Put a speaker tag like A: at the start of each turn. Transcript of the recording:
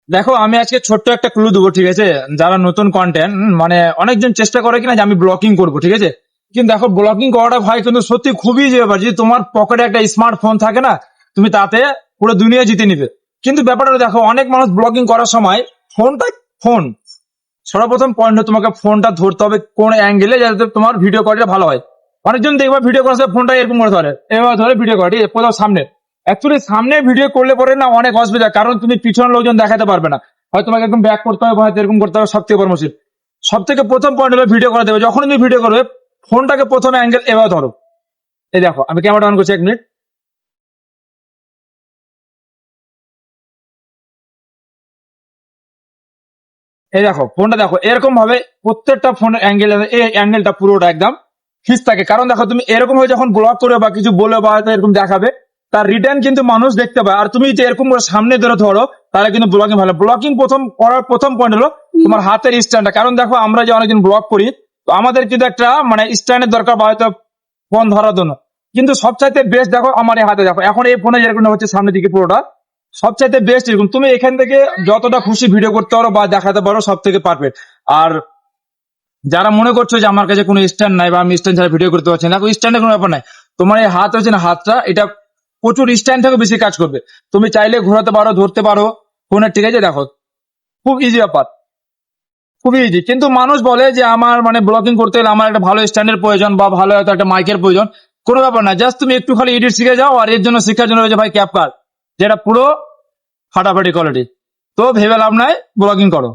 A: দেখো, আমি আজকে ছোট্ট একটা ক্লু দেবো, ঠিক আছে? যারা নতুন কন্টেন্ট, মানে অনেকজন চেষ্টা করে কিনা যে আমি ব্লকিং করবো, ঠিক আছে? কিন্তু দেখো, ব্লকিং করাটা ভাই কিন্তু সত্যি খুবই যে ব্যাপার, যদি তোমার পকেটে একটা স্মার্টফোন থাকে না, তুমি তাতে পুরো দুনিয়া জিতে নিবে। কিন্তু ব্যাপারটা দেখো, অনেক মানুষ ব্লকিং করার সময় ফোনটা ফোন সর্বপ্রথম পয়েন্ট, তোমাকে ফোনটা ধরতে হবে কোন অ্যাঙ্গেলে, যাতে তোমার ভিডিও কোয়ালিটি ভালো হয়। অনেকজন দেখবা ভিডিও করার সময় ফোনটা এরকম করে ধরে, এবার ধরে ভিডিও কোয়ালিটি কোথাও সামনে। অ্যাকচুয়ালি সামনে ভিডিও করলে পরে না অনেক অসুবিধা, কারণ তুমি পিছনের লোকজন দেখাতে পারবে না। হয় তোমাকে একদম ব্যাক করতে হবে, হয়তো এরকম করতে হবে, সব থেকে বড় মুশকিল। সব থেকে প্রথম পয়েন্ট হলো ভিডিও করে দেবে, যখন তুমি ভিডিও করবে ফোনটাকে প্রথমে অ্যাঙ্গেল এভাবে ধরো। এই দেখো, আমি ক্যামেরা অন করছি, 1 মিনিট। এই দেখো, ফোনটা দেখো এরকম ভাবে প্রত্যেকটা ফোনের অ্যাঙ্গেল, এই অ্যাঙ্গেলটা পুরোটা একদম ফিক্স থাকে। কারণ দেখো, তুমি এরকম ভাবে যখন ব্লগ করবে বা কিছু বলে বা হয়তো এরকম দেখাবে, তার রিটার্ন কিন্তু মানুষ দেখতে পায়। আর তুমি যদি এরকম করে সামনে ধরে ধরো, তাহলে কিন্তু ব্লগিং ভালো। ব্লগিং প্রথম করার প্রথম পয়েন্ট হলো তোমার হাতের স্ট্যান্ডটা। কারণ দেখো, আমরা যে অনেকদিন ব্লগ করি, তো আমাদের কিন্তু একটা মানে স্ট্যান্ডের দরকার, বা হয়তো ফোন ধরার জন্য। কিন্তু সবচাইতে বেস্ট দেখো আমার এই হাতে, দেখো এখন এই ফোনে যেরকম হচ্ছে সামনের দিকে পুরোটা, সবচাইতে বেস্ট এরকম। তুমি এখান থেকে যতটা খুশি ভিডিও করতে পারো বা দেখাতে পারো, সব থেকে পারফেক্ট। আর যারা মনে করছো যে আমার কাছে কোনো স্ট্যান্ড নাই বা আমি স্ট্যান্ড ছাড়া ভিডিও করতে পারছি না, দেখো স্ট্যান্ডের কোনো ব্যাপার নাই। তোমার এই হাত হচ্ছে না, হাতটা এটা প্রচুর স্ট্যান্ড থেকে বেশি কাজ করবে। তুমি চাইলে ঘোরাতে পারো, ধরতে পারো ফোনের, ঠিক আছে? দেখো, খুব ইজি ব্যাপার, খুবই ইজি। কিন্তু মানুষ বলে যে আমার মানে ব্লগিং করতে গেলে আমার একটা ভালো স্ট্যান্ডের প্রয়োজন বা ভালো হয়তো একটা মাইকের প্রয়োজন। কোনো ব্যাপার না, জাস্ট তুমি একটু খালি এডিট শিখে যাও। আর এর জন্য শিক্ষার জন্য রয়েছে ভাই ক্যাপকাট, যেটা পুরো ফাটাফাটি কোয়ালিটি। তো ভেবে লাভ নাই, ব্লগিং করো।